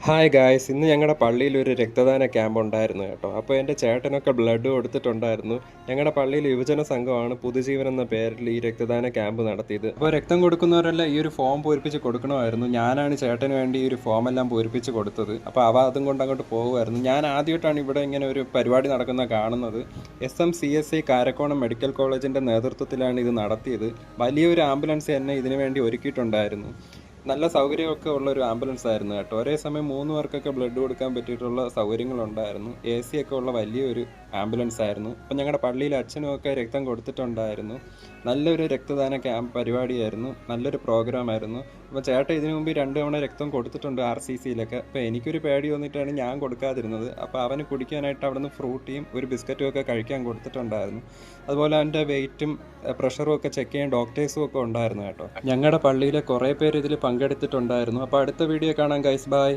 Hi guys, ഇന്ന് ഞങ്ങളുടെ പള്ളിയിൽ ഒരു രക്തദാന ക്യാമ്പ് ഉണ്ടായിരുന്നു കേട്ടോ. അപ്പോൾ എൻ്റെ ചേട്ടനൊക്കെ ബ്ലഡ് കൊടുത്തിട്ടുണ്ടായിരുന്നു. ഞങ്ങളുടെ പള്ളിയിൽ യുവജന സംഘമാണ് പുതുജീവൻ എന്ന പേരിൽ ഈ രക്തദാന ക്യാമ്പ് നടത്തിയത്. അപ്പോൾ രക്തം കൊടുക്കുന്നവരെല്ലാം ഈ ഒരു ഫോം പൂരിപ്പിച്ച് കൊടുക്കണമായിരുന്നു. ഞാനാണ് ചേട്ടന് വേണ്ടി ഈ ഒരു ഫോം എല്ലാം പൂരിപ്പിച്ച് കൊടുത്തത്. അപ്പോൾ അവ അതും കൊണ്ട് അങ്ങോട്ട് പോകുമായിരുന്നു. ഞാൻ ആദ്യമായിട്ടാണ് ഇവിടെ ഇങ്ങനെ ഒരു പരിപാടി നടക്കുന്ന കാണുന്നത്. SMCSI കാരക്കോണം മെഡിക്കൽ കോളേജിൻ്റെ നേതൃത്വത്തിലാണ് ഇത് നടത്തിയത്. വലിയൊരു ആംബുലൻസ് തന്നെ ഇതിനു വേണ്ടി ഒരുക്കിയിട്ടുണ്ടായിരുന്നു. നല്ല സൗകര്യമൊക്കെ ഉള്ള ഒരു ആംബുലൻസ് ആയിരുന്നു കേട്ടോ. ഒരേ സമയം 3 പേർക്കൊക്കെ ബ്ലഡ് കൊടുക്കാൻ പറ്റിയിട്ടുള്ള സൗകര്യങ്ങളുണ്ടായിരുന്നു. AC ഒക്കെ ഉള്ള വലിയൊരു ആംബുലൻസ് ആയിരുന്നു. അപ്പം ഞങ്ങളുടെ പള്ളിയിൽ അച്ഛനും ഒക്കെ രക്തം കൊടുത്തിട്ടുണ്ടായിരുന്നു. നല്ലൊരു രക്തദാന ക്യാമ്പ് പരിപാടിയായിരുന്നു. നല്ലൊരു പ്രോഗ്രാമായിരുന്നു. അപ്പോൾ ചേട്ടൻ ഇതിനു മുമ്പ് 2 തവണ രക്തം കൊടുത്തിട്ടുണ്ട് RCCയിലൊക്കെ. അപ്പോൾ എനിക്കൊരു പേടി വന്നിട്ടാണ് ഞാൻ കൊടുക്കാതിരുന്നത്. അപ്പോൾ അവന് കുടിക്കാനായിട്ട് അവിടുന്ന് ഫ്രൂട്ടിയും ഒരു ബിസ്ക്കറ്റും ഒക്കെ കഴിക്കാൻ കൊടുത്തിട്ടുണ്ടായിരുന്നു. അതുപോലെ അവൻ്റെ വെയിറ്റും പ്രഷറും ഒക്കെ ചെക്ക് ചെയ്യാൻ ഡോക്ടേഴ്സും ഒക്കെ ഉണ്ടായിരുന്നു കേട്ടോ. ഞങ്ങളുടെ പള്ളിയിലെ കുറേ പേര് ഇതിൽ പങ്കെടുത്തിട്ടുണ്ടായിരുന്നു. അപ്പോൾ അടുത്ത വീഡിയോ കാണാം ഗൈസ്, ബൈ.